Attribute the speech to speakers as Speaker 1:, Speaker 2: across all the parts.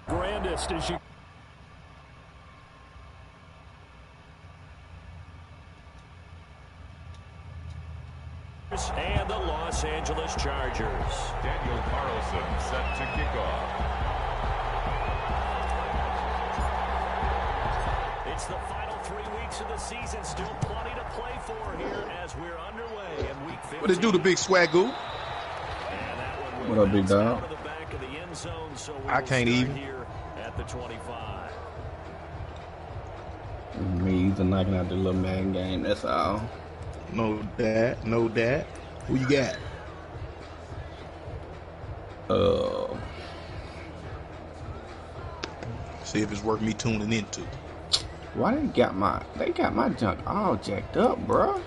Speaker 1: Grandest as you. And the Los Angeles Chargers.
Speaker 2: Daniel Carlson set to kick off.
Speaker 1: It's the final 3 weeks of the season. Still plenty to play for here as we're underway in week 15.
Speaker 3: What it do, the big swagoo?
Speaker 4: What up, big dog?
Speaker 1: So
Speaker 3: I can't even.
Speaker 1: Here at the 25.
Speaker 4: Me either knocking out the little man game. That's all.
Speaker 3: No that. Who you got? See if it's worth me tuning into.
Speaker 4: Why they got my junk all jacked up, bro?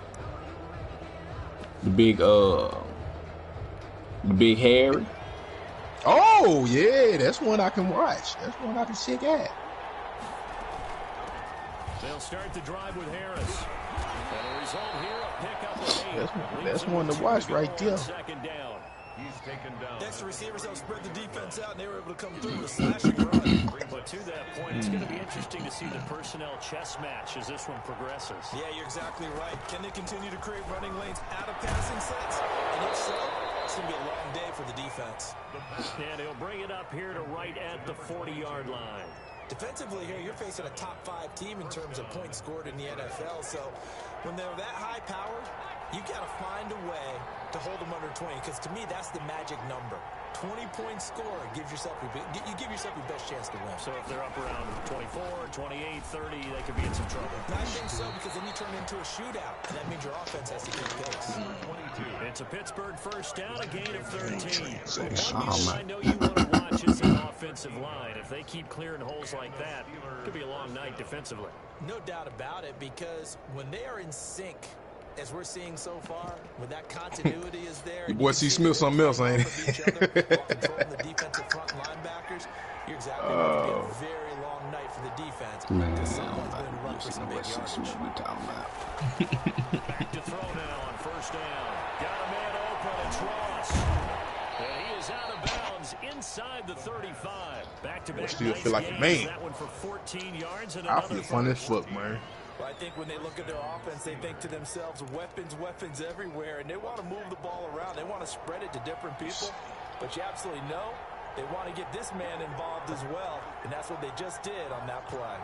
Speaker 4: The big Harry.
Speaker 3: Oh yeah, that's one I can watch. That's one I can check out.
Speaker 1: They'll start the drive with Harris. And a result here, a pickup of 8.
Speaker 3: That's one to watch right there.
Speaker 1: Second down.
Speaker 2: He's taken down.
Speaker 5: Next, the receivers help spread the defense out, and they were able to come through with a slashing run.
Speaker 1: But to that point, it's going to be interesting to see the personnel chess match as this one progresses.
Speaker 5: Yeah, you're exactly right. Can they continue to create running lanes out of passing sets? And if so, it's going to be a long day for the defense.
Speaker 1: And he'll bring it up here to right at the 40-yard line.
Speaker 5: Defensively here, you're facing a top 5 team in terms of points scored in the NFL. So when they're that high powered, you got to find a way to hold them under 20, because to me, that's the magic number. 20-point score gives yourself you give yourself your best chance to win.
Speaker 1: So if they're up around 24, 28, 30, they could be in some trouble.
Speaker 5: I think so, because then you turn into a shootout, and that means your offense has to keep pace.
Speaker 1: 22. It's a Pittsburgh first down, a gain of 13.
Speaker 4: Oh,
Speaker 1: I know you want to watch is an offensive line. If they keep clearing holes like that, it could be a long night defensively.
Speaker 5: No doubt about it, because when they are in sync, as we're seeing so far, when that continuity is there,
Speaker 3: Your boy C. Smith something else, ain't it?
Speaker 5: Controlling the defensive front linebackers, you're exactly right. It'll be a very long night for the defense.
Speaker 4: Man,
Speaker 5: Someone's going to run for some big yardage.
Speaker 1: Back to throw now on first down. Got a man open. It's Ross. And he is out of bounds inside the 35. Back-to-back
Speaker 3: Still
Speaker 1: nice
Speaker 3: feel like a
Speaker 1: gains.
Speaker 3: man.
Speaker 1: That one for 14 yards and
Speaker 3: I
Speaker 1: another
Speaker 3: feel fun as
Speaker 1: first.
Speaker 3: fuck, man.
Speaker 5: Well, I think when they look at their offense, they think to themselves, weapons everywhere, and they want to move the ball around. They want to spread it to different people, but you absolutely know they want to get this man involved as well, and that's what they just did on that play.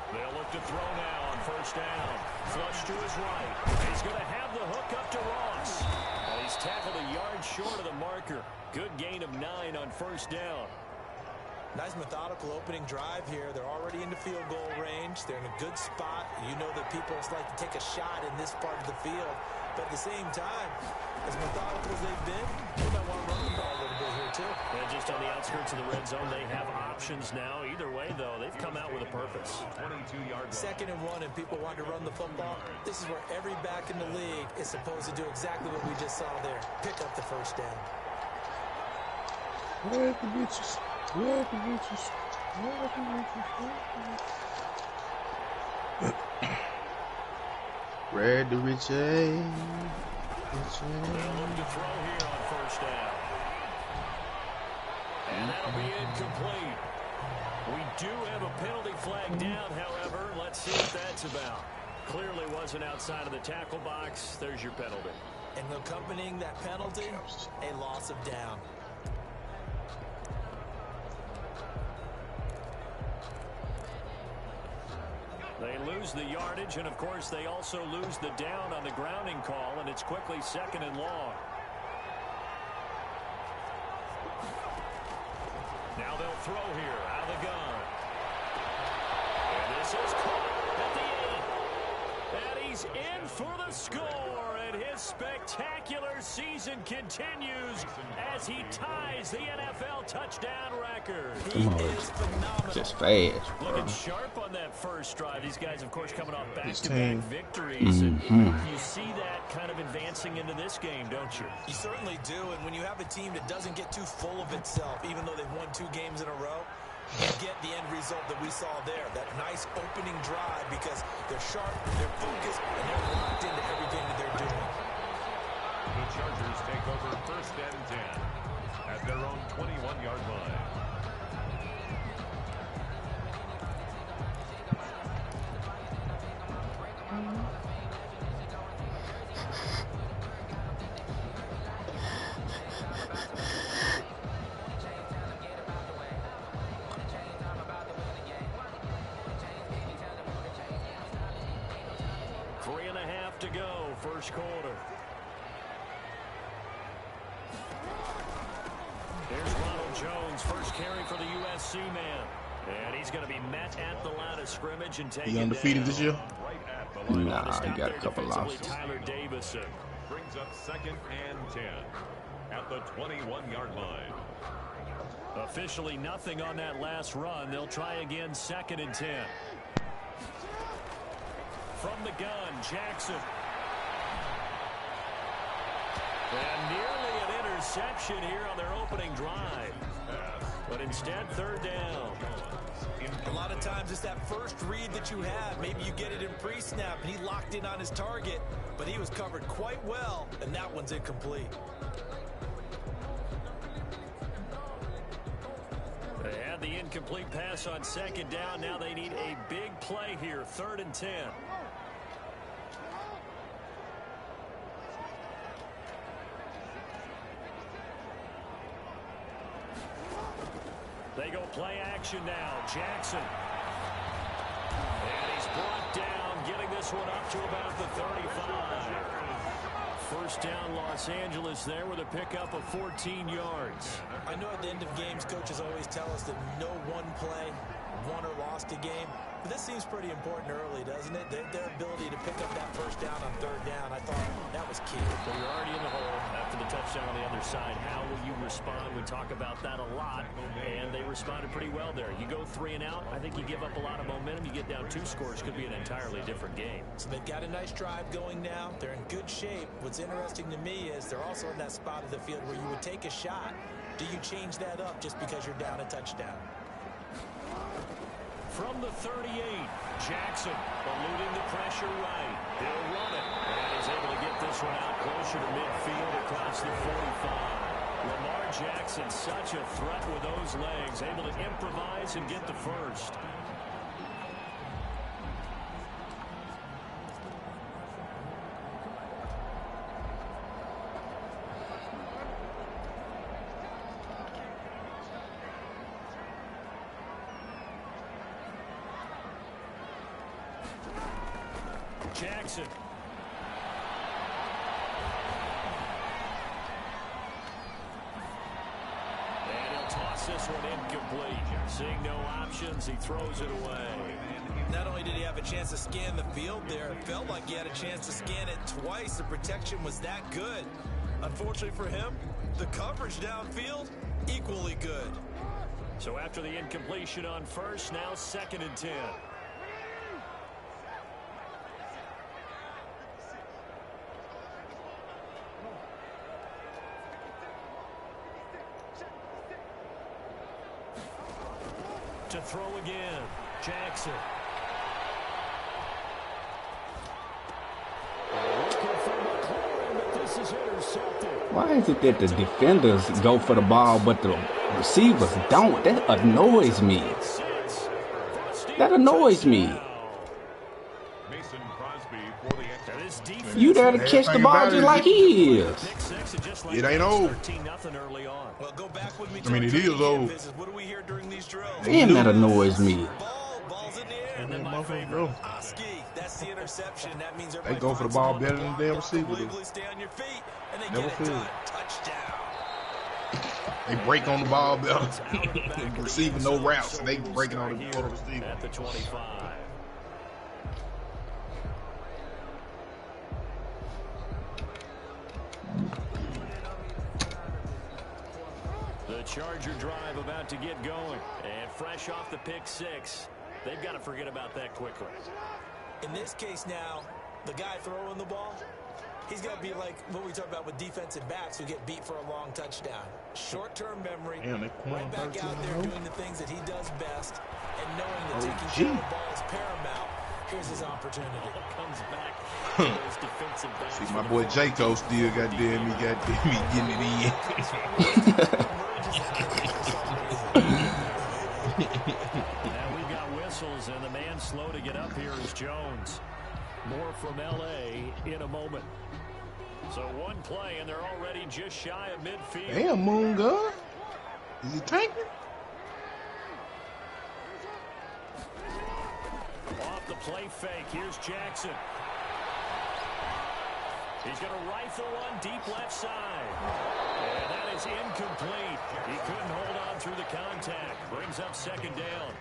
Speaker 1: They'll look to throw now on first down. Flush to his right. He's going to have the hook up to Ross. And he's tackled a yard short of the marker. Good gain of 9 on first down.
Speaker 5: Nice methodical opening drive here. They're already into field goal range. They're in a good spot. You know that people like to take a shot in this part of the field. But at the same time, as methodical as they've been, they might want to run the ball a little bit here too.
Speaker 1: And just on the outskirts of the red zone, they have options now. Either way, though, they've come out with a purpose.
Speaker 2: 22-yard line.
Speaker 5: 2nd and 1, and people want to run the football. This is where every back in the league is supposed to do exactly what we just saw there. Pick up the first down.
Speaker 3: Where the bitches? Where the bitches? Where the bitches? Where the riches?
Speaker 1: They'll look to throw here on first down. And that'll be incomplete. We do have a penalty flag down, however. Let's see what that's about. Clearly wasn't outside of the tackle box. There's your penalty.
Speaker 5: And accompanying that penalty, a loss of down.
Speaker 1: They lose the yardage, and of course they also lose the down on the grounding call, and it's quickly 2nd and long. Now they'll throw here out of the gun. And this is caught at the end. And he's in for the score, and his spectacular season continues as he ties the NFL touchdown record.
Speaker 4: Come on.
Speaker 5: Is phenomenal.
Speaker 4: Just fast, bro.
Speaker 1: Looking sharp on that first drive. These guys, of course, coming off back-to-back
Speaker 3: team.
Speaker 1: victories. And you see that kind of advancing into this game, don't you?
Speaker 5: You certainly do, and when you have a team that doesn't get too full of itself, even though they've won 2 games in a row, you get the end result that we saw there, that nice opening drive, because they're sharp, they're focused, and they're locked into everything that they're doing.
Speaker 2: The Chargers take over 1st and 10 at their own 21-yard line.
Speaker 1: To go, first quarter. Here's Ronald Jones, first carry for the USC man. And he's going to be met at the line of scrimmage and taken
Speaker 3: He undefeated
Speaker 1: down.
Speaker 3: this year?
Speaker 2: Right at the line.
Speaker 4: Nah, he got a couple losses.
Speaker 1: Tyler Davison
Speaker 2: Brings up 2nd and 10 at the 21-yard line.
Speaker 1: officially nothing on that last run. They'll try again, 2nd and 10. From the gun, Jackson. And nearly an interception here on their opening drive. But instead, 3rd down.
Speaker 5: A lot of times it's that first read that you have. Maybe you get it in pre-snap, and he locked in on his target, but he was covered quite well, and that one's incomplete.
Speaker 1: They had the incomplete pass on 2nd down. Now they need a big play here, 3rd and 10. They go play action now. Jackson. And he's brought down, getting this one up to about the 35. First down, Los Angeles there with a pickup of 14 yards.
Speaker 5: I know at the end of games, coaches always tell us that no one play won or lost a game. But this seems pretty important early, doesn't it? Their ability to pick up that first down on 3rd down, I thought that was key.
Speaker 1: Well, you're already in the hole after the touchdown on the other side. How will you respond? We talk about that a lot, and they responded pretty well there. You go 3 and out, I think you give up a lot of momentum. You get down 2 scores, could be an entirely different game.
Speaker 5: So they've got a nice drive going now. They're in good shape. What's interesting to me is they're also in that spot of the field where you would take a shot. Do you change that up just because you're down a touchdown?
Speaker 1: From the 38, Jackson eluding the pressure right. He'll run it. And he's able to get this one out closer to midfield across the 45. Lamar Jackson, such a threat with those legs, able to improvise and get the first. Jackson. And he'll toss this one incomplete. Seeing no options, he throws it away.
Speaker 5: Not only did he have a chance to scan the field there, it felt like he had a chance to scan it twice. The protection was that good. Unfortunately for him, the coverage downfield, equally good.
Speaker 1: So after the incompletion on first, now 2nd and 10. To throw again, Jackson. This is intercepted.
Speaker 4: Why is it that the defenders go for the ball, but the receivers don't? That annoys me. That annoys me.
Speaker 2: Mason Crosby for the
Speaker 4: You there to catch the ball just like he is.
Speaker 3: It ain't old.
Speaker 5: Well, go back with me.
Speaker 3: I mean, it is old.
Speaker 5: What do we hear during these drills?
Speaker 4: Damn, that annoys me.
Speaker 5: Ball's in the air.
Speaker 1: And then my favorite.
Speaker 5: Oski, that's the interception. That means
Speaker 3: They go for the ball better than the damn receiver do.
Speaker 5: Stay on your feet, and they
Speaker 3: Never
Speaker 5: get it
Speaker 3: fail.
Speaker 5: done. Touchdown.
Speaker 3: They break on the ball better. Receiving no routes, and they breaking on the receiver.
Speaker 1: At the 25. The Charger drive about to get going. And fresh off the pick 6. They've got to forget about that quickly.
Speaker 5: In this case now, the guy throwing the ball, he's got to be like what we talk about with defensive backs who get beat for a long touchdown. Short-term memory, right back out there doing the things that he does best, and knowing that taking care of the ball is paramount. Here's his opportunity.
Speaker 1: Comes back to those defensive backs.
Speaker 3: See, my boy Jaco still goddamn me getting it in.
Speaker 1: And we've got whistles, and the man slow to get up here is Jones. More from L.A. in a moment. So one play, and they're already just shy of midfield.
Speaker 3: Damn, Moon Gun. Is he tanking?
Speaker 1: Off the play fake, here's Jackson. He's going to rifle one deep left side. And that is incomplete. He couldn't hold on through the contact. Brings up second down.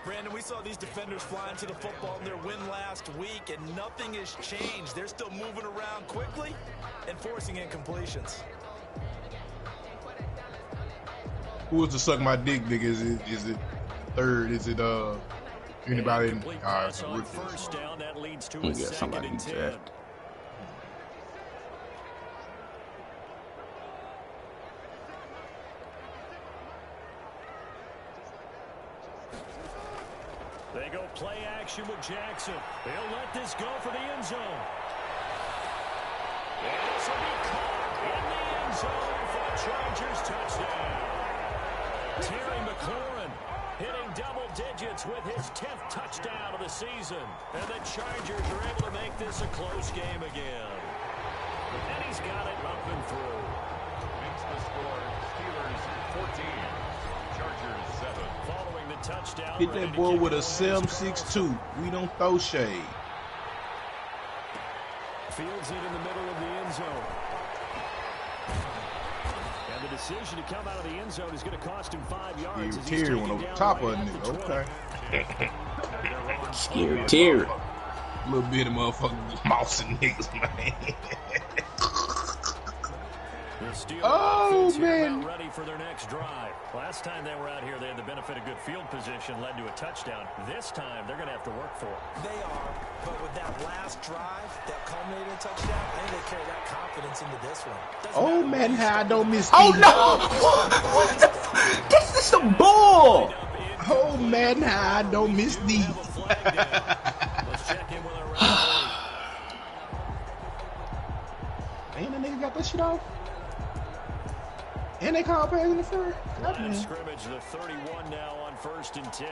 Speaker 5: Brandon, we saw these defenders flying to the football in their win last week, and nothing has changed. They're still moving around quickly and forcing incompletions.
Speaker 3: Who was to suck my dick, nigga? Is it third? Is it anybody?
Speaker 1: On first down, that leads to a second and 10. They go play action with Jackson. They'll let this go for the end zone. And this will be caught in the end zone for a Chargers touchdown. Terry McLaurin hitting double digits with his 10th touchdown of the season. And the Chargers are able to make this a close game again. And he's got it up and through.
Speaker 2: Makes the score Steelers 14, Chargers 7.
Speaker 1: Following the touchdown.
Speaker 3: Hit that boy with a 7.62. We don't throw shade.
Speaker 1: Fields it in the middle of the end zone. And the decision to come out of the end zone is going to cost him 5 yards.
Speaker 3: Terry went over top of it. Okay.
Speaker 4: Scary Terry.
Speaker 3: A little bit of motherfucking mousing niggas, man. Oh, man.
Speaker 1: Ready for their next drive. Last time they were out here, they had the benefit of good field position, led to a touchdown. This time, they're going to have to work for it.
Speaker 5: They are, but with that last drive that culminated in a touchdown, I think they carry that confidence into this one.
Speaker 3: Oh, man, how I don't miss
Speaker 4: Oh, no! What the f? This is a bull!
Speaker 3: Oh, man, how I don't miss these.
Speaker 1: Let's check in with our referee.
Speaker 3: Man, that nigga got that shit off. And they call pass interference.
Speaker 1: Line of scrimmage, the 31 now on 1st and 10.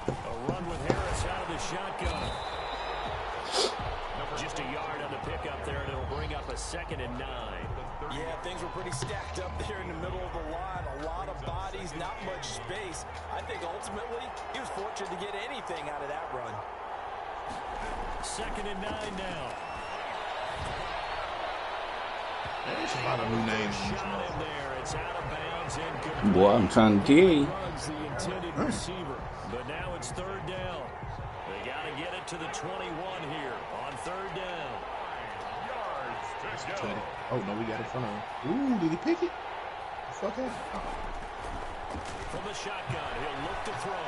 Speaker 1: A run with Harris out of the shotgun. Just a yard on the pickup there, and it'll bring up a 2nd and 9.
Speaker 5: Yeah, things were pretty stacked up there in the middle of the line. A lot of bodies, not much space. I think ultimately he was fortunate to get anything out of that run.
Speaker 1: 2nd and 9 now.
Speaker 3: There's a lot of new names.
Speaker 1: Shot in there. It's out of bounds. Incomplete.
Speaker 4: Boy, I'm trying to tell you.
Speaker 1: Runs the intended receiver. But now it's 3rd down. They got to get it to the 21 here on 3rd down.
Speaker 2: Yards to go.
Speaker 3: Oh, no, we got it in front of him. Ooh, did he pick it? Fuck it.
Speaker 1: From the shotgun, he'll look to throw.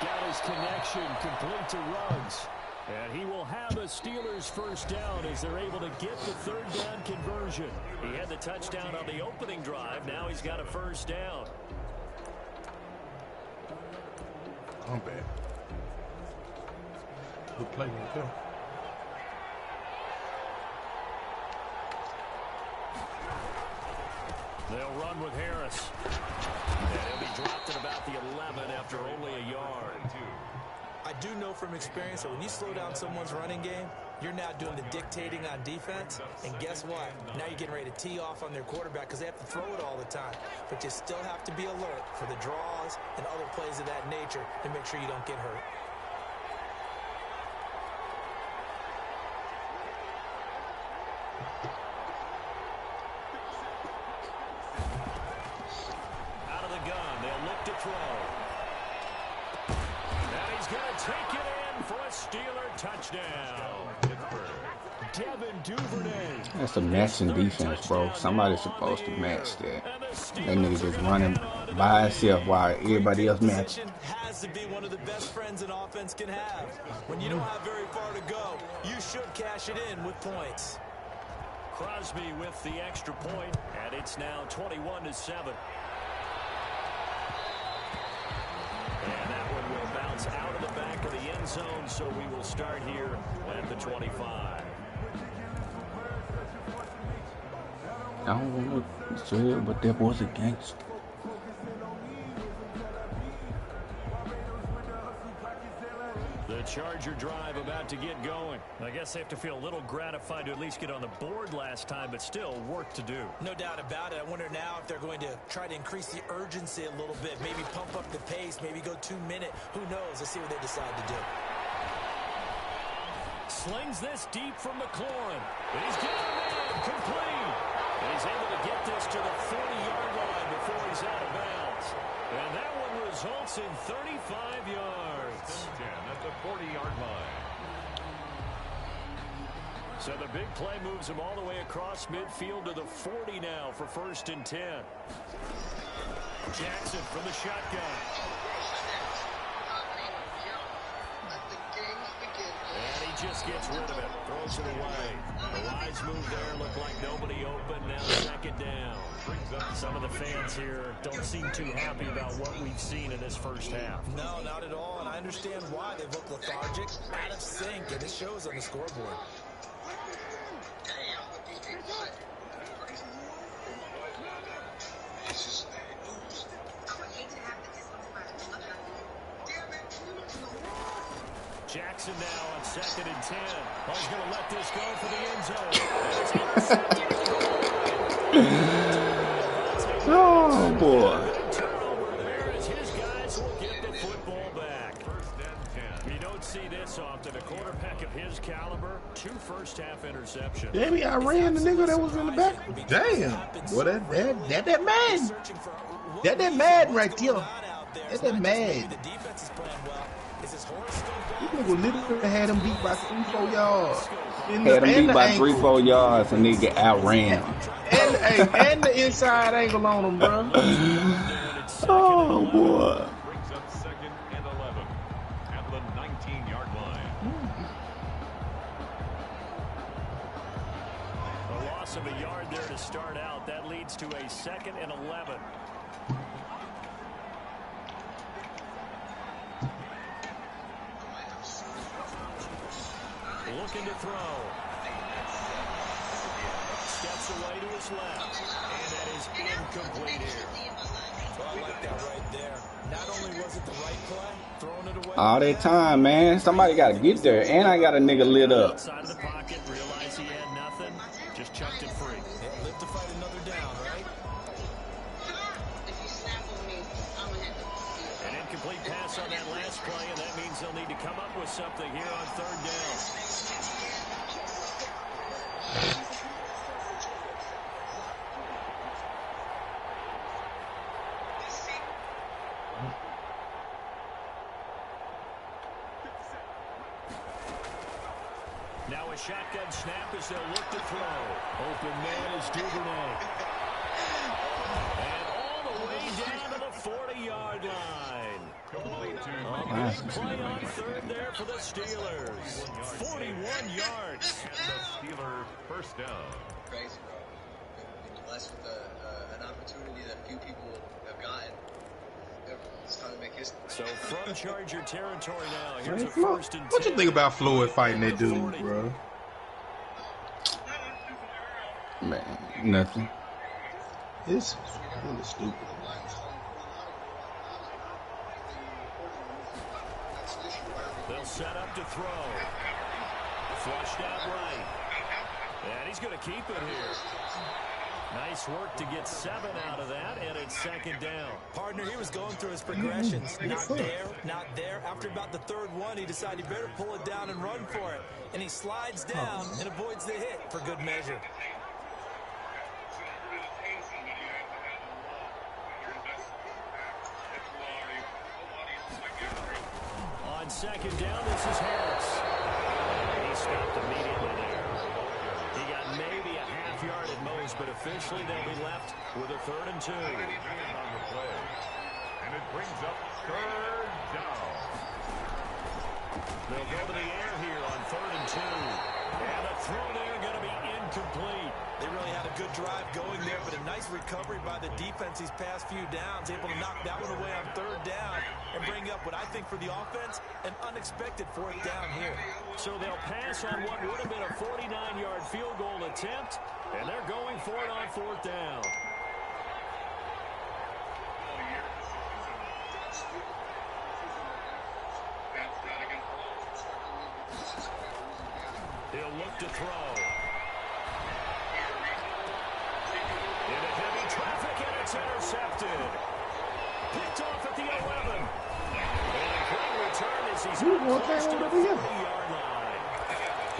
Speaker 1: Got his connection complete to Ruggs. And he will have a Steelers first down as they're able to get the 3rd down conversion. He had the touchdown on the opening drive. Now he's got a first down.
Speaker 3: I'm bad. Good play right there.
Speaker 1: They'll run with Harris. And he'll be dropped at about the 11 after only a yard.
Speaker 5: I do know from experience that when you slow down someone's running game, you're now doing the dictating on defense. And guess what? Now you're getting ready to tee off on their quarterback because they have to throw it all the time. But you still have to be alert for the draws and other plays of that nature to make sure you don't get hurt.
Speaker 1: Out of the gun, they'll look to throw. And he's going to take it in for a Steeler touchdown. Devin Duvernay.
Speaker 4: That's a matching defense, bro. Somebody's supposed to match that. That nigga just running by himself while everybody else matches.
Speaker 5: Has to be one of the best friends an offense can have. When you don't have very far to go, you should cash it in with points.
Speaker 1: Crosby with the extra point, and it's now 21-7. zone, so we will start here at the 25.
Speaker 4: I don't want to say it, but that boy's a gangster.
Speaker 1: The Charger drive about to get going. I guess they have to feel a little gratified to at least get on the board last time, but still work to do.
Speaker 5: No doubt about it. I wonder now if they're going to try to increase the urgency a little bit, maybe pump up the pace, maybe go 2 minute. Who knows? Let's see what they decide to do.
Speaker 1: Slings this deep from McLaurin. And he's got a man complete. And he's able to get this to the 40-yard line before he's out of bounds. And that one results in 35 yards.
Speaker 2: 10 at the 40-yard line.
Speaker 1: So the big play moves him all the way across midfield to the 40 now for 1st and 10. Jackson from the shotgun. And he just gets rid of it. Throws it away. The wise move there. Looked like nobody open. Now 2nd down. Some of the fans here don't seem too happy about what we've seen in this first half.
Speaker 5: No, not at all. And I understand why they look lethargic, out of sync, and it shows on the scoreboard.
Speaker 1: Jackson now on 2nd and 10. Oh, he's going to let this go for the end zone.
Speaker 4: Oh, boy.
Speaker 1: Turnover there as his guys will get the football back.
Speaker 2: 1st and 10.
Speaker 1: You don't see this often. A quarterback of his caliber, 2 first-half interceptions.
Speaker 3: Damn, I ran the nigga that was in the back. Damn. Well, that man. That man right there. That man. This nigga literally had him beat by 3-4 yards.
Speaker 4: Had him beat by 3-4 yards and nigga outran him.
Speaker 3: And the inside angle on him, bro.
Speaker 4: Oh, boy.
Speaker 2: Brings up 2nd and 11 at the 19-yard line.
Speaker 1: A loss of a yard there to start out. That leads to a 2nd and 11. Looking to throw. Steps away to his left. And that is incomplete here.
Speaker 5: Well, I like that right there. Not only was it the right play, throwing it away.
Speaker 4: All that time, man. Somebody got to get there. And I got a nigga lit up.
Speaker 1: Outside of the pocket, realized he had nothing. Just chucked it free.
Speaker 5: Yeah, live to fight another down, right?
Speaker 1: An incomplete pass on that last play, and that means they'll need to come up with something here on 3rd down. Now a shotgun snap as they'll look to throw. Open man is Duvernay. And all the way down to the 40-yard line.
Speaker 2: Complete to
Speaker 1: A big play on 3rd there for the Steelers. 41 yards.
Speaker 2: the Steelers 1st down.
Speaker 6: Crazy, bro. Been blessed with an opportunity that few people have gotten. It's time to make history.
Speaker 1: So from Charger territory now, here's
Speaker 3: Hey,
Speaker 1: a
Speaker 3: Flo,
Speaker 1: 1st and 10.
Speaker 3: what you think about Floyd fighting that dude, bro?
Speaker 4: Man, nothing.
Speaker 3: It's really stupid.
Speaker 1: They'll set up to throw. Flushed out right. And he's going to keep it here. Nice work to get 7 out of that, and it's 2nd down.
Speaker 5: Partner, he was going through his progressions. Not there, not there. After about the 3rd one, he decided he better pull it down and run for it. And he slides down and avoids the hit for good measure.
Speaker 1: On 2nd down, this is Harris. He stopped immediately there. He got maybe a half yard at most, but officially they'll be left with a 3rd and 2.
Speaker 2: On the play. And it brings up 3rd down.
Speaker 1: They'll go to the air here on 3rd and 2. And the throw there going to be incomplete.
Speaker 5: They really had a good drive going there, but a nice recovery by the defense these past few downs, able to knock that one away on 3rd down and bring up what I think for the offense, an unexpected 4th down here.
Speaker 1: So they'll pass on what would have been a 49-yard field goal attempt, and they're going for it on 4th down. He'll look to throw. Into heavy traffic, and it's intercepted. Picked off at the 11. And a great return as he's close to the 40-yard line.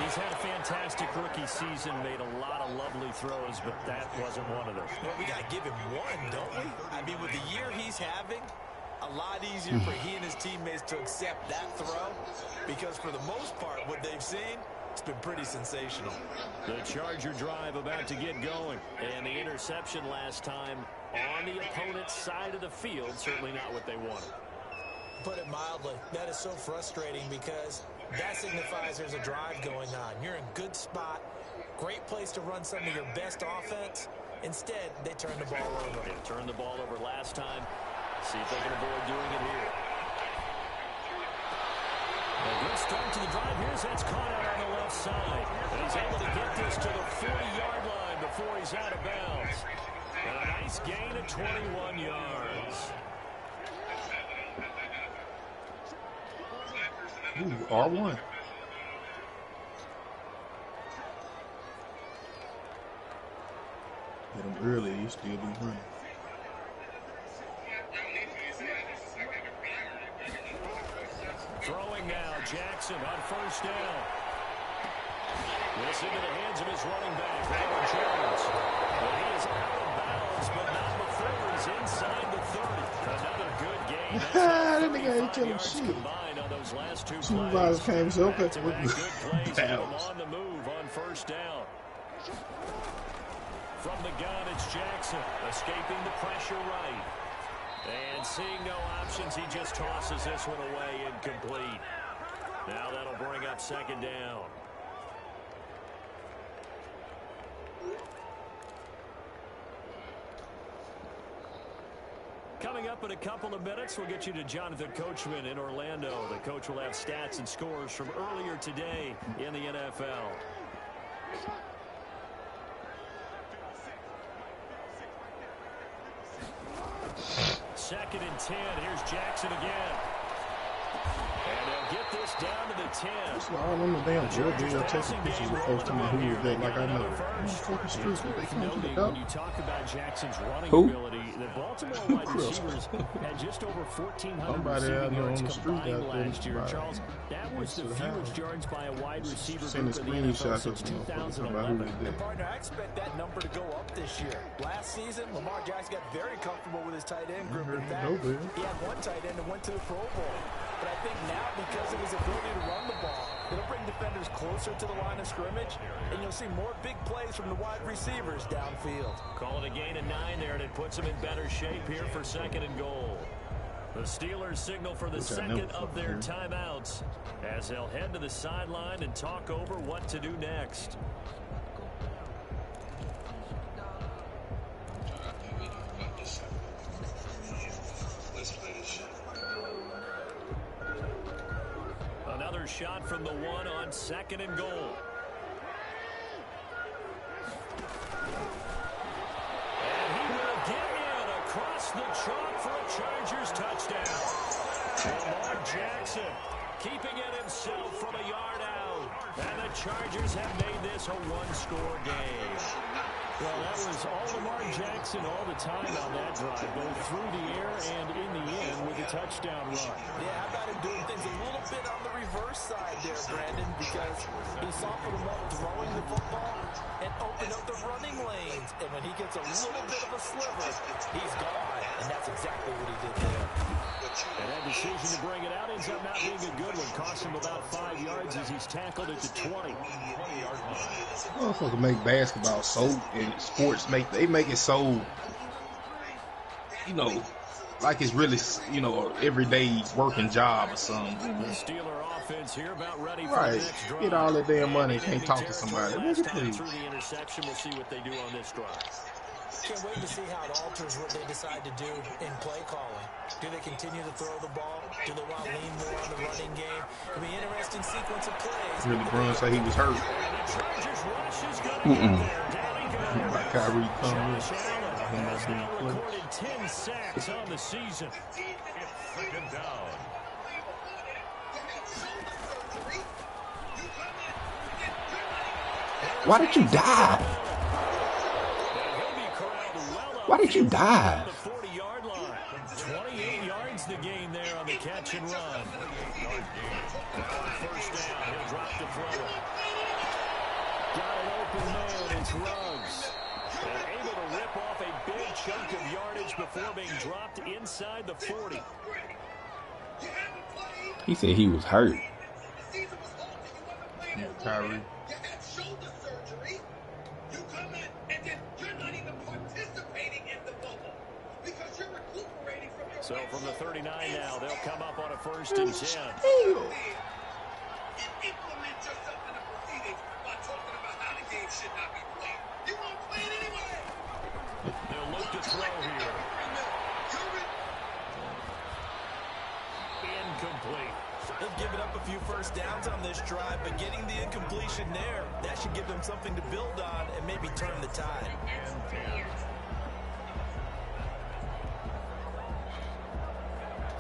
Speaker 1: He's had a fantastic rookie season, made a lot of lovely throws, but that wasn't one of them.
Speaker 5: Well, we got to give him one, don't we? I mean, with the year he's having, a lot easier for he and his teammates to accept that throw, because for the most part, what they've seen, it's been pretty sensational.
Speaker 1: The Charger drive about to get going. And the interception last time on the opponent's side of the field, certainly not what they wanted.
Speaker 5: Put it mildly, that is so frustrating because that signifies there's a drive going on. You're in a good spot, great place to run some of your best offense. Instead, they turn the ball over.
Speaker 1: They turned the ball over last time. See if they can avoid doing it here. A good start to the drive. Here's that's caught out on the left side. And he's able to get this to the 40-yard line before he's out of bounds. And a nice gain of 21 yards.
Speaker 3: Ooh, R1. Get him early, he still be running.
Speaker 1: Throwing now, Jackson on 1st down. This into the hands of his running back, Aaron Jones. Well, he is out of bounds, but not before he's inside the 30. Another good game.
Speaker 3: That nigga ain't telling shit.
Speaker 1: Combined on those last two
Speaker 3: Supervisor came so
Speaker 1: back to back good plays with him
Speaker 3: bounds.
Speaker 1: on the move on 1st down. From the gun, it's Jackson escaping the pressure right. And seeing no options, he just tosses this one away, incomplete. Now that'll bring up 2nd down. Coming up in a couple of minutes, we'll get you to Jonathan Coachman in Orlando. The coach will have stats and scores from earlier today in the NFL. 2nd and 10. Here's Jackson again. And they'll get this down to the 10.
Speaker 3: That's why all them damn drug dealers taking pictures and posting my who is that like I know.
Speaker 1: When you talk about Jackson's running ability, the Baltimore wide receivers had just over 1,400 receiving yards combined last year. Charles, that was the fewest yards by a wide receiver group in the NFL since 2011.
Speaker 5: And partner, I expect that number to go up this year. Last season, Lamar Jackson got very comfortable with his tight end group. In fact, he had one tight end that went to the Pro Bowl. But I think now, because of his ability to run the ball, it'll bring defenders closer to the line of scrimmage, and you'll see more big plays from the wide receivers downfield.
Speaker 1: Call it a gain of 9 there, and it puts them in better shape here for 2nd and goal. The Steelers signal for the second of their timeouts as they'll head to the sideline and talk over what to do next. Another shot from the 1 on 2nd and goal. And he will get in across the chalk for a Chargers touchdown. Lamar Jackson keeping it himself from a yard out. And the Chargers have made this a one-score game. Well, that was all Lamar Jackson all the time on that drive, both through the air and in the end with a touchdown run.
Speaker 5: Yeah, how about him doing things a little bit on the reverse side there, Brandon, because he softened him up throwing the football and opened up the running lanes. And when he gets a little bit of a sliver, he's gone. And that's exactly what he did there.
Speaker 1: And that decision to bring it out ends up not being a good one. Cost him about 5 yards as he's tackled at the 20.
Speaker 3: Motherfucker make basketball so, and sports make it so, you know, like it's really, you know, an everyday working job or something.
Speaker 1: The Steeler offense here about ready for
Speaker 3: Right.
Speaker 1: the next drive.
Speaker 3: Get all that damn money. Can't talk to somebody. Would you please?
Speaker 1: Through the interception, we'll see what they do on this drive.
Speaker 5: Can't wait to see how it alters what they decide to do in play calling. Do they continue to throw the ball? Do they want to lean more on the running game? It'll be an interesting sequence of plays.
Speaker 3: Really, Bruin say he was hurt.
Speaker 1: And the Chargers rush is going to get there. Down he goes.
Speaker 3: Like Kyrie coming in.
Speaker 1: Josh Allen has now recorded 10 sacks on the season.
Speaker 2: It's second down.
Speaker 4: Why did you die? Why did you die?
Speaker 1: The 40-yard line. 28 yards the gain there on the catch and run. First down, he'll drop to throw it. Got an open man, it's Ruggs. And able to rip off a big chunk of yardage before being dropped inside the 40.
Speaker 4: He said he was hurt.
Speaker 3: Yeah, Kyrie.
Speaker 1: So from the 39 now, they'll come up on a 1st and 10.
Speaker 6: Implement yourself in the proceedings by talking about how the game should not be played. You won't play it anyway.
Speaker 1: They'll look to throw here. Incomplete.
Speaker 5: They've given up a few first downs on this drive, but getting the incompletion there, that should give them something to build on and maybe turn the tide.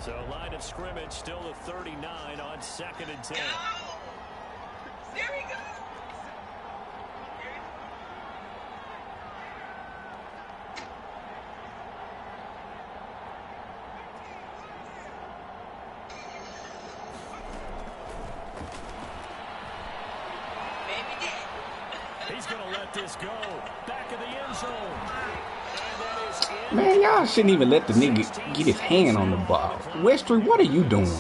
Speaker 1: So line of scrimmage still at 39 on 2nd and 10.
Speaker 6: There we go.
Speaker 1: He's going to let this go. Back of the end zone.
Speaker 4: Man, y'all shouldn't even let the nigga get his hand on the ball. Westry, what are you doing?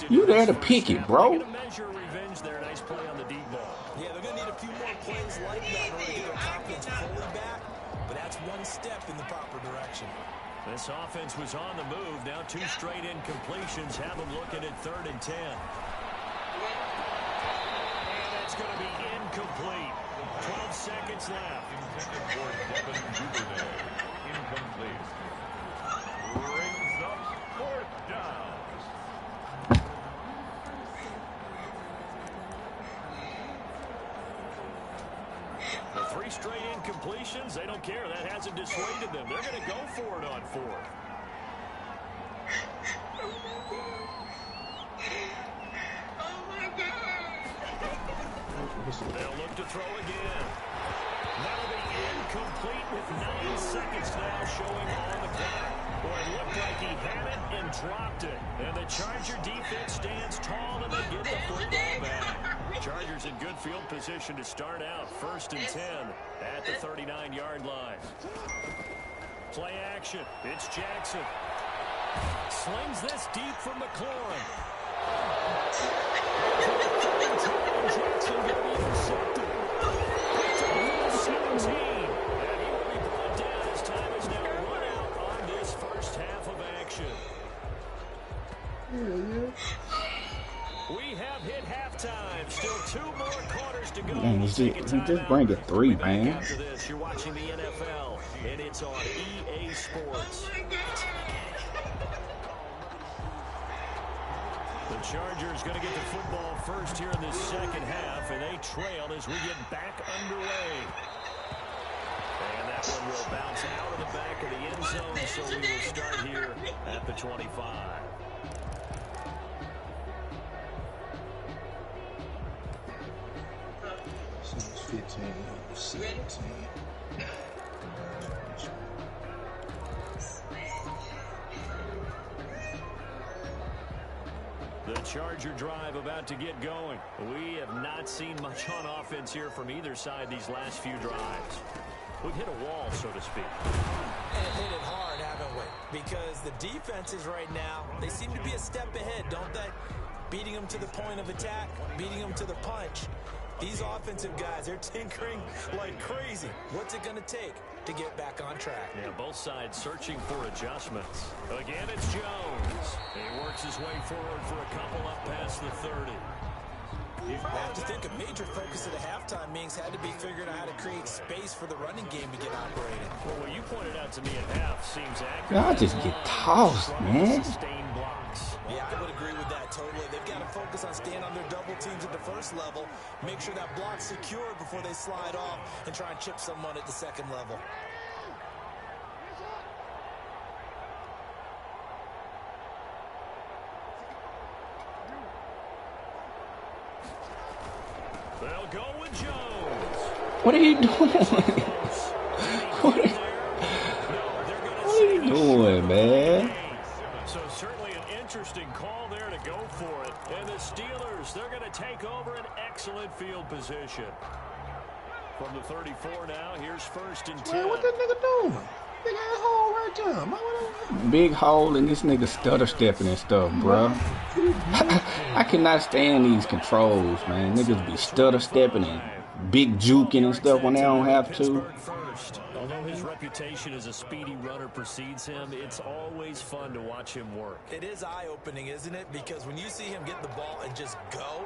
Speaker 4: You there to pick it, bro.
Speaker 5: Yeah, they're going to need a few more plays like that in order to get their confidence fully back, but that's one step in the proper direction.
Speaker 1: This offense was on the move. Now 2 straight incompletions have them looking at 3rd and 10. And that's going to be incomplete. 12 seconds left.
Speaker 2: Incomplete. Brings up 4th down.
Speaker 1: The 3 straight incompletions, they don't care. That hasn't dissuaded them. They're going to go for it on 4th. They'll look to throw again. That'll be incomplete with 9 seconds now showing on the clock. Boy, it looked like he had it and dropped it. And the Charger defense stands tall and they get the football back. Chargers in good field position to start out. 1st and 10 at the 39-yard line. Play action. It's Jackson. Slings this deep from McLaurin. Jackson going to be intercepted. Picked up 17. And he will be brought down as time is now run out on this first half of action. We have hit halftime. Still 2 more quarters to go.
Speaker 4: Man, he just bring it 3, man.
Speaker 1: After this, you're watching the NFL, and it's on EA Sports. The Chargers going to get the football first here in this second half, and they trail as we get back underway. And that one will bounce out of the back of the end zone, so we will start here at the 25.
Speaker 3: Since 15, 17.
Speaker 1: The Charger drive about to get going. We have not seen much on offense here from either side these last few drives. We've hit a wall, so to speak.
Speaker 5: And hit it hard, haven't we? Because the defenses right now, they seem to be a step ahead, don't they? Beating them to the point of attack, beating them to the punch. These offensive guys, they're tinkering like crazy. What's it going to take to get back on track?
Speaker 1: Yeah, both sides searching for adjustments. Again, it's Jones. He works his way forward for a couple up past the 30.
Speaker 5: You have to think a major focus of the halftime meetings had to be figuring out how to create space for the running game to get operating.
Speaker 1: Well, what you pointed out to me at half seems accurate.
Speaker 4: Y'all just get tossed, man.
Speaker 1: Sustained blocks.
Speaker 5: Yeah, I would agree with that totally. They've got to focus on staying on their double teams at the first level, make sure that block's secure before they slide off, and try and chip someone at the second level.
Speaker 1: They'll go with Jones.
Speaker 4: What are you doing? What are you doing, man?
Speaker 1: So certainly an interesting call there to go for it. And the Steelers, they're going to take over an excellent field position. From the 34 now, here's 1st and 10.
Speaker 3: Man, what that nigga doing? Big ass hole right there.
Speaker 4: Big hole and this nigga stutter stepping and stuff, bro. I cannot stand these controls, man. Niggas be stutter stepping and big juking and stuff when they don't have to.
Speaker 1: Although his reputation as a speedy runner precedes him, it's always fun to watch him work.
Speaker 5: It is eye-opening, isn't it? Because when you see him get the ball and just go,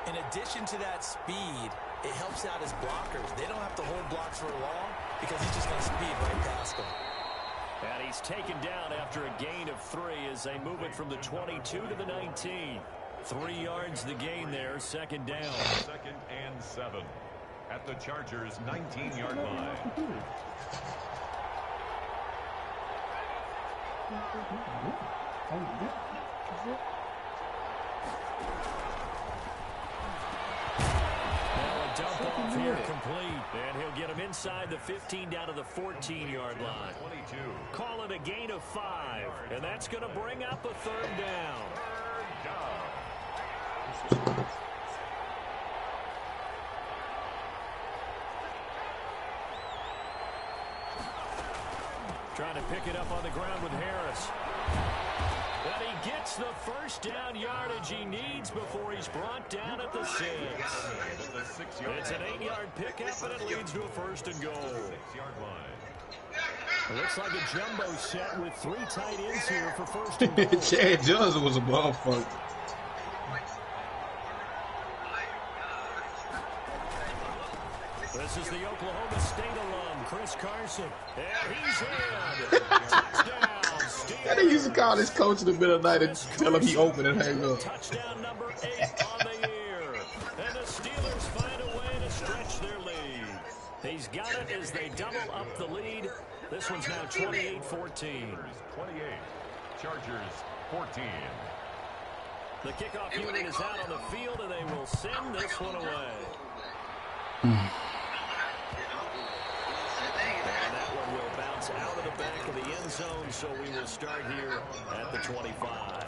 Speaker 5: in addition to that speed, it helps out his blockers. They don't have to hold blocks for long because he's just going to speed right past them.
Speaker 1: And he's taken down after a gain of 3 as they move it from the 22 to the 19. 3 yards the gain there, 2nd down.
Speaker 2: 2nd and 7 at the Chargers' 19-yard line.
Speaker 1: Dump off here complete, and he'll get him inside the 15 down to the 14-yard line.
Speaker 2: 22.
Speaker 1: Call it a gain of 5, and that's going to bring up a 3rd down. Trying to pick it up on the ground with Harris. And he gets the 1st down yardage he needs before he's brought down at the 6. It's an 8-yard pickup, and it leads to a 1st and goal.
Speaker 2: 6-yard line.
Speaker 1: It looks like a jumbo set with 3 tight ends here for 1st and goal.
Speaker 3: Chad Jones was a motherfucker.
Speaker 1: This is the Oklahoma State alum, Chris Carson. And he's in. Touchdown.
Speaker 3: And they used to call this coach in the middle of the night and tell him he open and hang up.
Speaker 1: Touchdown number 8 on the year. And the Steelers find a way to stretch their lead. He's got it as they double up the lead. This one's now 28-14.
Speaker 2: 28. Chargers 14.
Speaker 1: The kickoff unit is out on the field, and they will send this one away. And that one will bounce out of the back of the end zone, so we will start here at the 25.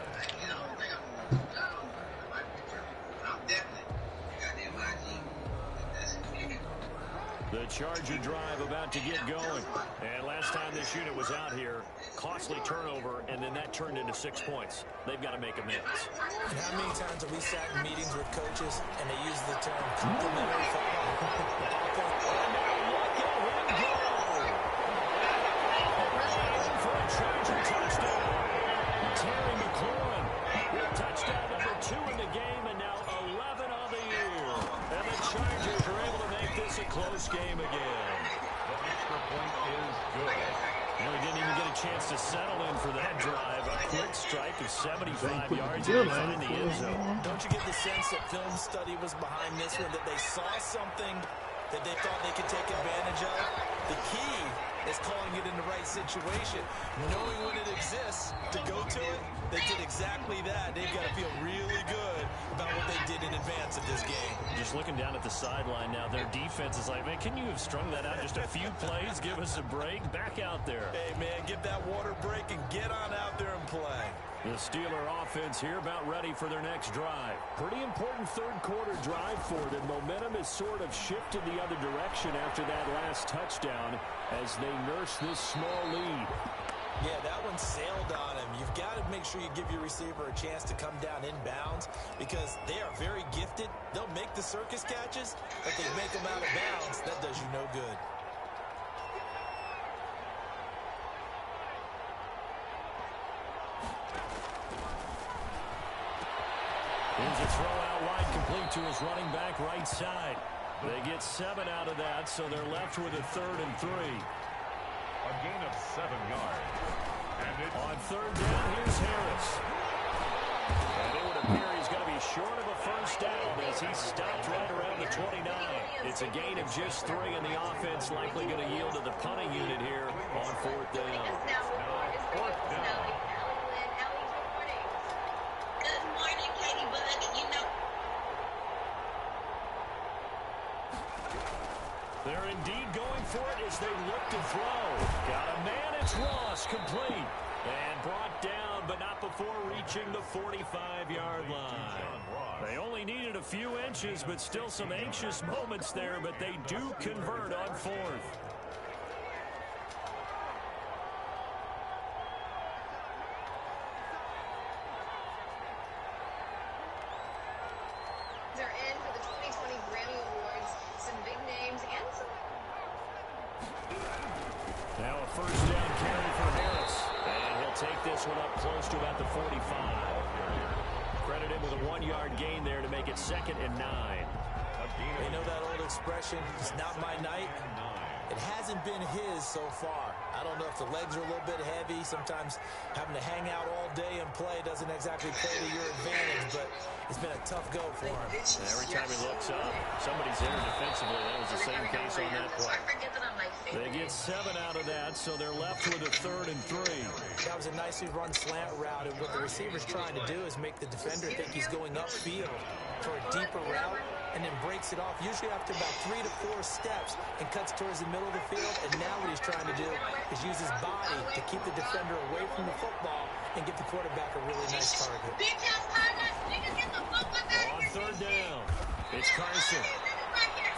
Speaker 1: The Charger drive about to get going. And last time this unit was out here, costly turnover, and then that turned into 6 points. They've got to make amends.
Speaker 5: And how many times have we sat in meetings with coaches and they use the term complementary football?
Speaker 1: Terry McLaurin with touchdown number 2 in the game, and now 11 on the year. And the Chargers are able to make this a close game again.
Speaker 2: The extra point is good.
Speaker 1: And we didn't even get a chance to settle in for that drive. A quick strike of 75 yards and find the end zone.
Speaker 5: Don't you get the sense that film study was behind this one, that they saw something that they thought they could take advantage of? The key is calling it in the right situation. Knowing when it exists to go to it, they did exactly that. They've got to feel really good about what they did in advance of this game.
Speaker 1: Just looking down at the sideline now, their defense is like, man, can you have strung that out just a few plays? Give us a break. Back out there.
Speaker 5: Hey, man, give that water break and get on out there and play.
Speaker 1: The Steeler offense here about ready for their next drive. Pretty important third quarter drive for them. Momentum has sort of shifted the other direction after that last touchdown as they nurse this small lead.
Speaker 5: Yeah, that one sailed on him. You've got to make sure you give your receiver a chance to come down inbounds because they are very gifted. They'll make the circus catches, but they make them out of bounds. That does you no good.
Speaker 1: Here's a throw out wide, complete to his running back right side. They get 7 out of that, so they're left with a 3rd and 3.
Speaker 2: A gain of 7 yards. And
Speaker 1: on 3rd down, here's Harris. And it would appear he's going to be short of a first down as he stopped right around the 29. It's a gain of just 3, and the offense likely going to yield to the punting unit here on 4th down.
Speaker 2: fourth down.
Speaker 7: Good morning, Katie Bug. You know.
Speaker 1: They're indeed going for it as they look to throw. Got a man, it's Ross, complete. And brought down, but not before reaching the 45-yard line. They only needed a few inches, but still some anxious moments there, but they do convert on 4th.
Speaker 7: They're in for the 2020 Grammy Awards. Some big names and some.
Speaker 1: Now a first down carry for Harris. And he'll take this one up close to about the 45. Credit him with a 1-yard gain there to make it 2nd and 9.
Speaker 5: They know that old expression, it's not my night. It hasn't been his so far. I don't know if the legs are a little bit heavy. Sometimes having to hang out all day and play doesn't exactly play to your advantage, but it's been a tough go for him.
Speaker 1: And every time he looks up, somebody's in defensively. That was the same case on that play. They get 7 out of that, so they're left with a 3rd and 3.
Speaker 5: That was a nicely run slant route, and what the receiver's trying to do is make the defender think he's going upfield for a deeper route, and then breaks it off, usually after about 3 to 4 steps, and cuts towards the middle of the field. And now what he's trying to do is use his body to keep the defender away from the football and give the quarterback a really nice target.
Speaker 1: On 3rd down, it's Carson.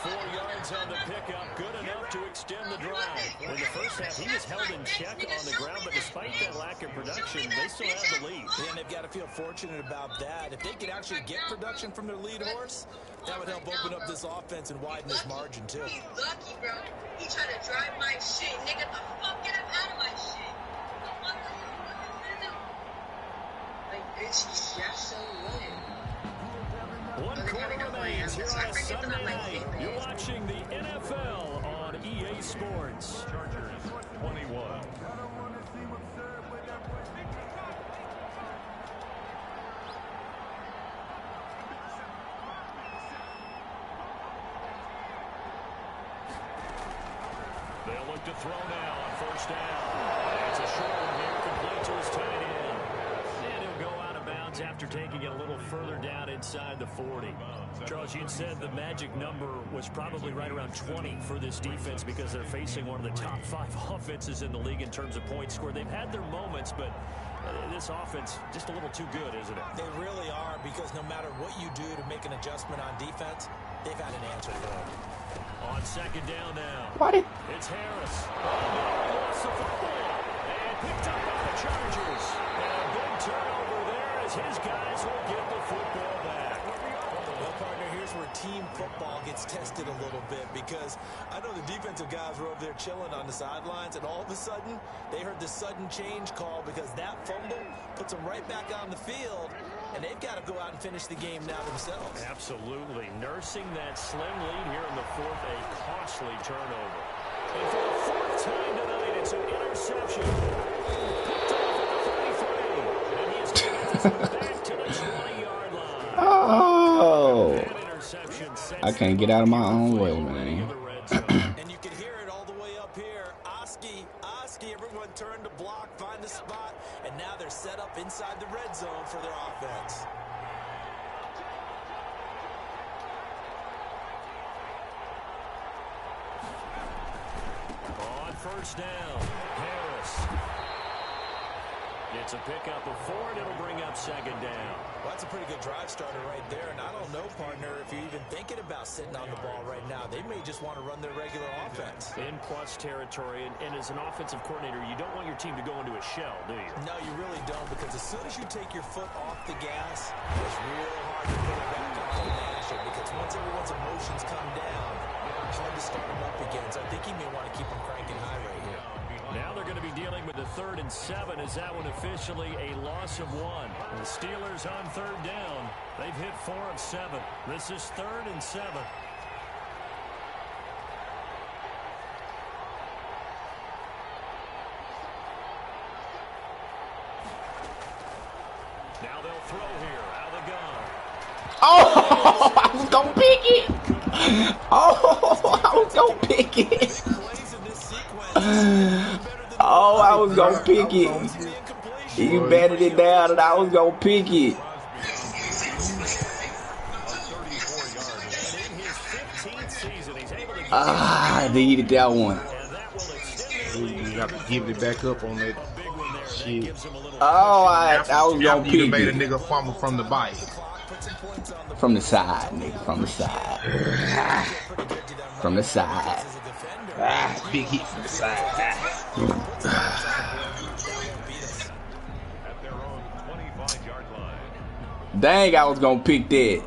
Speaker 1: 4 yards on the pickup, good enough to extend the drive. In the first half, he was held in check on the ground, but despite that lack of production, they still have the lead.
Speaker 5: Yeah, and they've got to feel fortunate about that. If they could actually get production from their lead horse, that would help open up this offense and widen this margin, too.
Speaker 7: He's lucky, bro. He tried to drive my shit. Nigga, the fuck, get him out of my shit. The fuck are you gonna do? Like, bitch, he's just so loaded.
Speaker 1: 1 quarter remains here on a Sunday night. You're watching the NFL on EA Sports.
Speaker 2: Chargers 21.
Speaker 1: They'll look to throw now on 1st down. It's a short one here, complete to his tight end. And he'll go out of bounds after taking it a little further down inside the 40. Charles, you said the magic number was probably right around 20 for this defense because they're facing one of the top 5 offenses in the league in terms of points scored. They've had their moments, but this offense just a little too good, isn't it?
Speaker 5: They really are, because no matter what you do to make an adjustment on defense, they've had an answer for it.
Speaker 1: On 2nd down now.
Speaker 4: What?
Speaker 1: It's Harris. Lost the football. And picked up by the Chargers. And a big turnover there as his guys will get the football back.
Speaker 5: Well, partner, here's where team football gets tested a little bit, because I know the defensive guys were over there chilling on the sidelines, and all of a sudden, they heard the sudden change call because that fumble puts them right back on the field, and they've got to go out and finish the game now themselves.
Speaker 1: Absolutely. Nursing that slim lead here in the 4th, a costly turnover. And for the 4th time tonight, it's an interception. Picked off at the 33. And he is going to get this back to the 20-yard line.
Speaker 4: Oh!
Speaker 1: That interception sets
Speaker 4: I can't get out of my own way, man.
Speaker 5: And you can hear it all the way up here. Oski, everyone turned to block, find a spot, and now they're set up inside the red zone for their offense.
Speaker 1: On 1st down, Harris. It's a pickup of 4, and it'll bring up second down.
Speaker 5: Well, that's a pretty good drive starter right there. And I don't know, partner, if you're even thinking about sitting on the ball right now. They may just want to run their regular offense.
Speaker 1: In plus territory, and as an offensive coordinator, you don't want your team to go into a shell, do you?
Speaker 5: No, you really don't, because as soon as you take your foot off the gas, it's real hard to put it back on and mash it, because once everyone's emotions come down, it's hard to start them up again. So I think he may want to keep them cranking high right here.
Speaker 1: Now they're going to be dealing with the 3rd and 7. Is that one officially a loss of 1? The Steelers on 3rd down. They've hit 4 of 7. This is 3rd and 7. Now they'll throw here out of the gun.
Speaker 4: Oh, I was going to pick it. Oh, I was going to pick it. Oh, I was going to pick it. You batted it down, and I was going to pick it. I needed that one.
Speaker 3: You got to give it back up on that shit.
Speaker 4: Oh, I was going to pick it.
Speaker 3: You made a nigga fumble from the bite.
Speaker 4: From the side, nigga. From the side. From the side.
Speaker 3: Big hit from the side.
Speaker 2: At their own 25-yard line.
Speaker 4: Dang, I was going to pick that.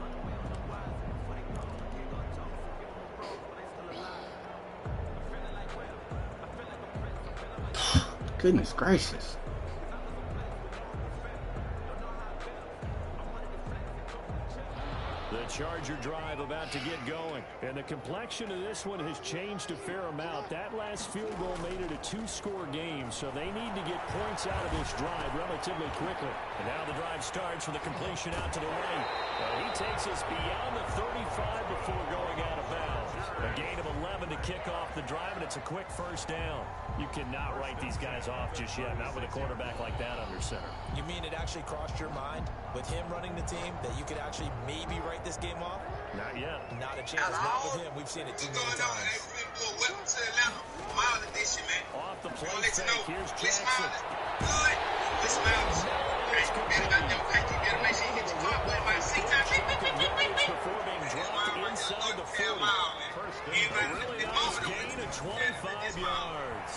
Speaker 4: Goodness gracious.
Speaker 1: The Charger drive about to get going. And the complexion of this one has changed a fair amount. That last field goal made it a 2-score game, so they need to get points out of this drive relatively quickly. And now the drive starts with a completion out to the right. He takes us beyond the 35 before going out of bounds. A gain of 11 to kick off the drive, and it's a quick first down. You cannot write these guys off just yet, not with a quarterback like that under center.
Speaker 5: You mean it actually crossed your mind with him running the team that you could actually maybe write this game off?
Speaker 1: Not yet.
Speaker 5: Not a chance. Not with him. We've seen it too many times.
Speaker 1: Off the play fake. Here's Jackson. Before being dropped inside the 40. Really nice gain of 25 yards.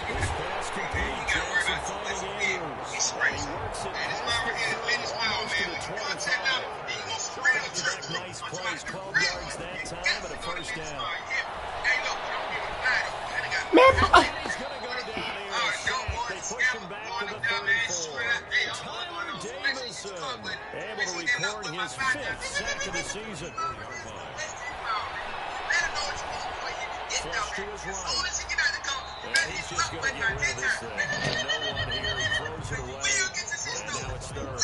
Speaker 1: This pass complete. Jackson finding Andrews. He works it almost to the 25. Nice plays. 12 yards that time and a first down.
Speaker 4: Man,
Speaker 1: He's going to go down here. They push him back to the 34. Tyler Davison able to record his 5th sack of the season. Flush to his right. And he's just going to get rid of this thing. No one here. He throws it away. And now it's 3rd.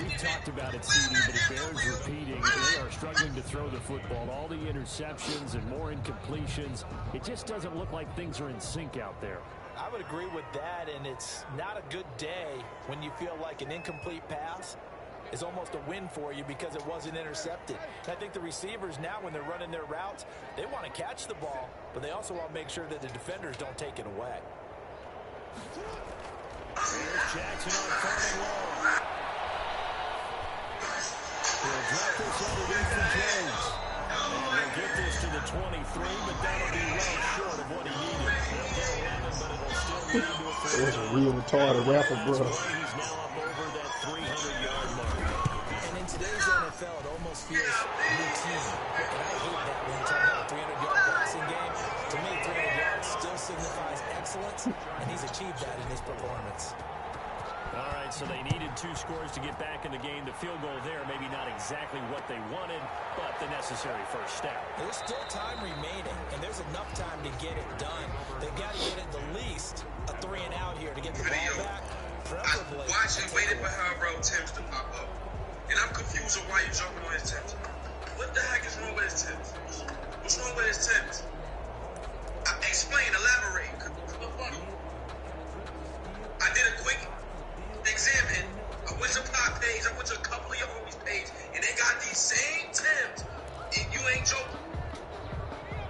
Speaker 1: We've talked about it, CD, but it bears repeating. They are struggling to throw the football. All the interceptions and more incompletions. It just doesn't look like things are in sync out there.
Speaker 5: I would agree with that, and it's not a good day when you feel like an incomplete pass is almost a win for you because it wasn't intercepted. I think the receivers now, when they're running their routes, they want to catch the ball, but they also want to make sure that the defenders don't take it away.
Speaker 1: Here's Jackson on 3rd and long. He'll drop this underneath for Jones. He'll get this to the 23, but that'll be well short of what he needed. He'll get 11, but it'll still lead to a first.
Speaker 3: That's a real retarded rapper, bro.
Speaker 1: He's now up over that 300-yard mark.
Speaker 5: And in today's NFL, it almost feels routine. And I hate that when you talk about a 300-yard passing game. To me, 300 yards still signifies excellence, and he's achieved that in his performance.
Speaker 1: All right, so they needed 2 scores to get back in the game. The field goal there, maybe not exactly what they wanted, but the necessary first step.
Speaker 5: There's still time remaining, and there's enough time to get it done. They've got to get at the least a 3-and-out here to get the ball back. Preferably.
Speaker 7: I watched and waited for her attempts to pop up. And I'm confused on why you're jumping on his attempts. What the heck is wrong with his attempts? What's wrong with his attempts? Explain, elaborate. I did a quick examine. I went to Pop page, I went to a couple of your homies page, and they got these same attempts, and you ain't joking.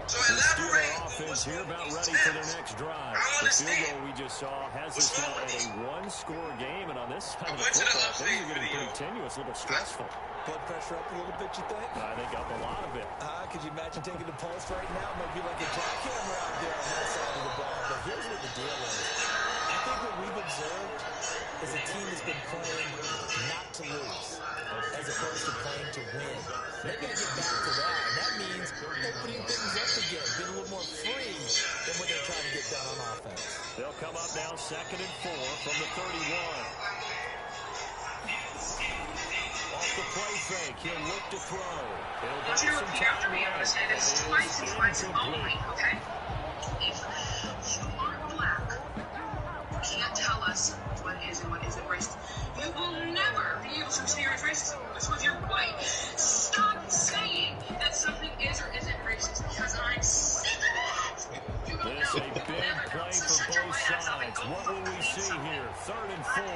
Speaker 7: So elaborate on
Speaker 1: offense here about ready for their next drive. The field goal we just saw has us now at a one-score game, and on this side of the football, things are getting pretty tenuous, a little stressful.
Speaker 5: Blood pressure up a little bit, you think?
Speaker 1: I think up a lot of it.
Speaker 5: Could you imagine taking the pulse right now? Might be like a jackhammer out there on that side of the ball. But here's what the deal is. I think what we've observed is a team has been playing not to lose, as opposed to playing to win. They're going to get back to that, and that means opening things up again, being a little more free than what they're trying to get done on offense.
Speaker 1: They'll come up now 2nd and 4 from the 31. Off the play fake, he'll look to throw.
Speaker 8: I want you to repeat after me. I'm going to say this twice and twice only, okay? If you are black, you can't tell us what is and what isn't racist. You will never be able to experience racism. So if you're white, stop saying that something is or isn't racist, because I'm sick of it. You don't
Speaker 1: This
Speaker 8: know.
Speaker 1: a big play for both sides. What will we see here? 3rd and 4.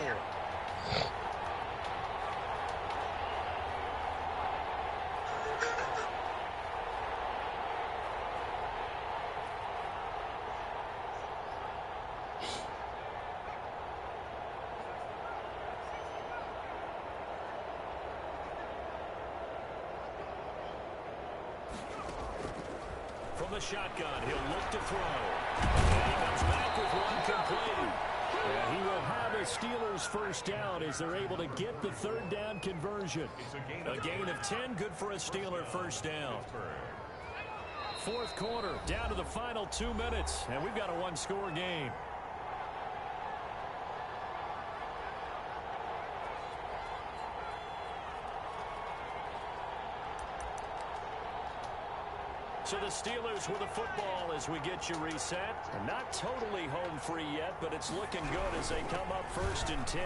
Speaker 1: From the shotgun, he'll look to throw. And he comes back with one complete. And he will have a Steelers first down as they're able to get the 3rd down conversion. A gain of 10, good for a Steeler first down. 4th quarter, down to the final 2 minutes, and we've got a one-score game. So the Steelers with the football as we get you reset. Not totally home free yet, but it's looking good as they come up 1st and 10.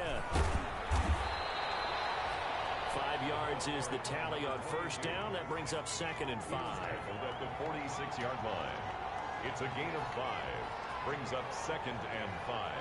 Speaker 1: 5 yards is the tally on 1st down. That brings up 2nd and 5.
Speaker 2: At the 46-yard line. It's a gain of 5. Brings up 2nd and 5.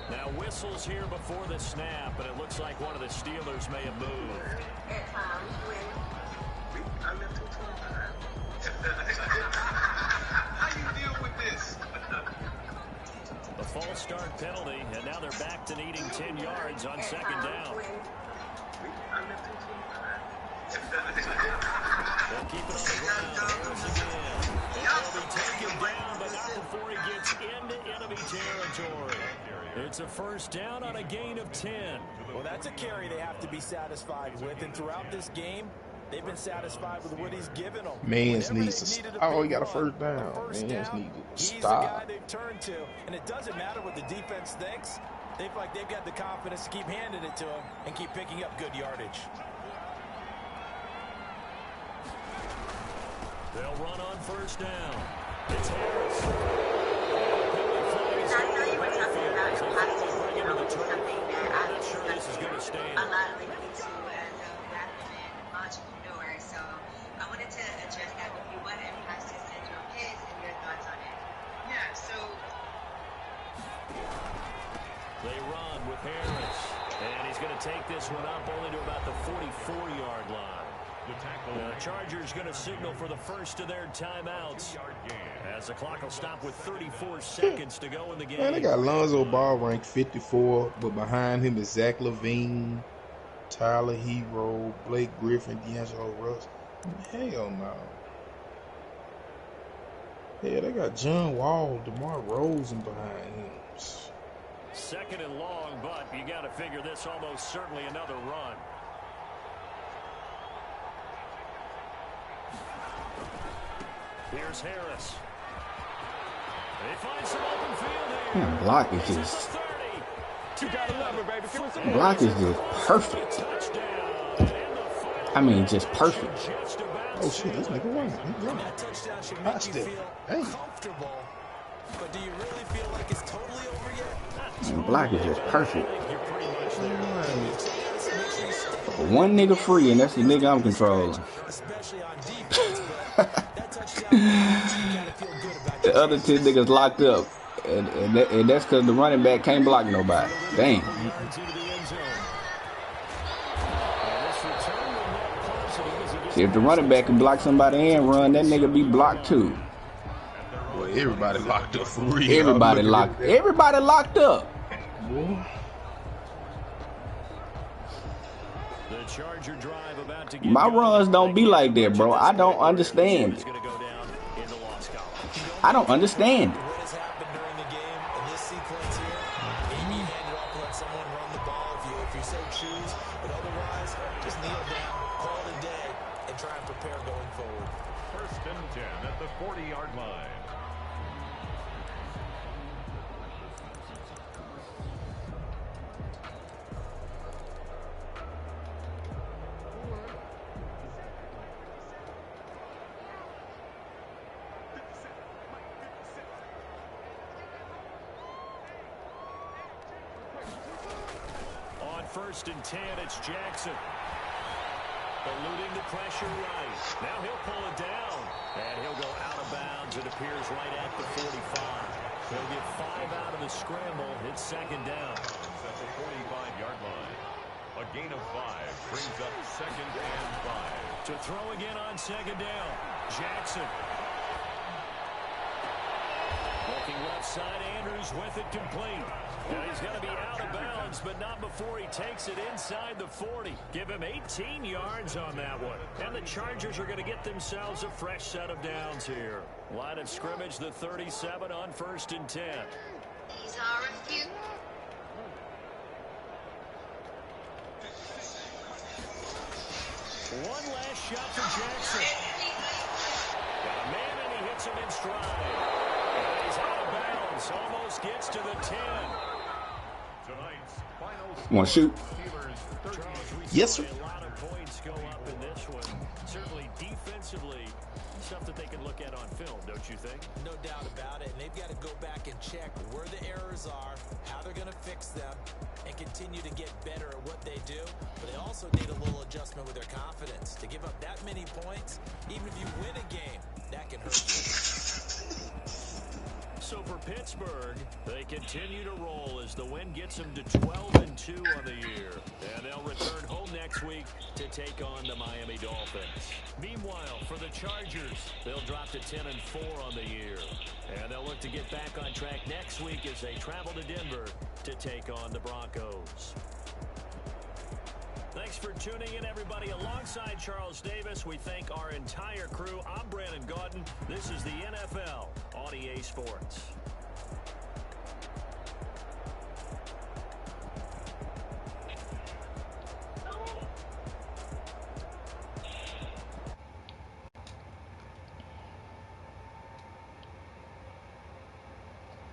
Speaker 1: Now whistles here before the snap, and it looks like one of the Steelers may have moved.
Speaker 7: How you deal with this?
Speaker 1: A false start penalty, and now they're back to needing 10 yards on 2nd down. They'll keep it on the ground. Harris again. And they'll be taken down, but not before he gets into enemy territory. It's a first down on a gain of 10.
Speaker 5: Well, that's a carry they have to be satisfied with, and throughout this game, they've been satisfied with what he's given them.
Speaker 3: Mans needs to stop. Oh, he got a first down. Mans need to
Speaker 5: he's the guy
Speaker 3: stop.
Speaker 5: they've turned to, and it doesn't matter what the defense thinks. They feel like they've got the confidence to keep handing it to him and keep picking up good yardage.
Speaker 1: They'll run on first down. It's Harris.
Speaker 8: I know you were talking about imposter syndrome, something that I've been discussing a lot lately too as a black woman entrepreneur. So I wanted to address that with you, what imposter syndrome is and your thoughts on it. Yeah, so
Speaker 1: They run with Harris. And he's going to take this one up only to about the 44-yard line. The Chargers going to signal for the first of their timeouts as the clock will stop with 34 seconds to go in the game.
Speaker 3: Man, they got Lonzo Ball ranked 54, but behind him is Zach LaVine, Tyler Hero, Blake Griffin, D'Angelo Russ. Hell no. Yeah, they got John Wall, DeMar Rosen behind him.
Speaker 1: 2nd and long, but you got to figure this almost certainly another run. Here's Harris. They find some open field here.
Speaker 4: Block is just.
Speaker 5: You gotta love it, baby. Give us some
Speaker 4: Block is just perfect. I mean, just perfect.
Speaker 3: Oh shit, this nigga running. He's running.
Speaker 5: That touchdown should
Speaker 3: High
Speaker 5: make you
Speaker 3: step.
Speaker 5: feel
Speaker 3: Hey.
Speaker 5: comfortable. But do you really feel like it's totally over yet?
Speaker 4: Man, Block is just perfect.
Speaker 1: You're pretty much there.
Speaker 4: One nigga free, and that's the nigga I'm controlling.
Speaker 5: Especially on defense, but that touchdown gotta feel good about
Speaker 4: The other 10 niggas locked up. And that's because the running back can't block nobody. Damn. See, if the running back can block somebody and run, that nigga be blocked too.
Speaker 3: Well, everybody locked up for real.
Speaker 4: Everybody locked up. My runs don't be like that, bro. I don't understand it. I don't understand it.
Speaker 5: what has happened during the game in this sequence here. Maybe hand it off and let someone run the ball if you so choose. But otherwise, just kneel down, call it a day, and try and prepare going forward.
Speaker 2: 1st and 10 at the 40-yard line.
Speaker 1: On 1st and 10, it's Jackson. Eluding the pressure right. Now he'll pull it down. And he'll go out of bounds. It appears right at the 45. He'll get 5 out of the scramble. It's 2nd down.
Speaker 2: At the 45-yard line. A gain of 5 brings up 2nd and 5.
Speaker 1: To throw again on 2nd down. Jackson. Looking left side, Andrews with it complete. Now he's going to be out of bounds, but not before he takes it inside the 40. Give him 18 yards on that one. And the Chargers are going to get themselves a fresh set of downs here. Line of scrimmage, the 37 on 1st and 10.
Speaker 8: These are a few.
Speaker 1: One last shot for Jackson. Got a man and he hits him in stride. And he's out of bounds. Almost gets to the 10.
Speaker 2: Tonight's final
Speaker 4: Want to shoot?
Speaker 3: Yes, sir.
Speaker 1: A lot of points go up in this one. Certainly defensively, stuff that they can look at on film, don't you think?
Speaker 5: No doubt about it. And they've got to go back and check where the errors are, how they're going to fix them, and continue to get better at what they do. But they also need a little adjustment with their confidence. To give up that many points, even if you win a game, that can hurt you.
Speaker 1: So for Pittsburgh, they continue to roll as the win gets them to 12-2 on the year. And they'll return home next week to take on the Miami Dolphins. Meanwhile, for the Chargers, they'll drop to 10-4 on the year. And they'll look to get back on track next week as they travel to Denver to take on the Broncos. Thanks for tuning in, everybody. Alongside Charles Davis, we thank our entire crew. I'm Brandon Gaudin. This is the NFL on EA Sports.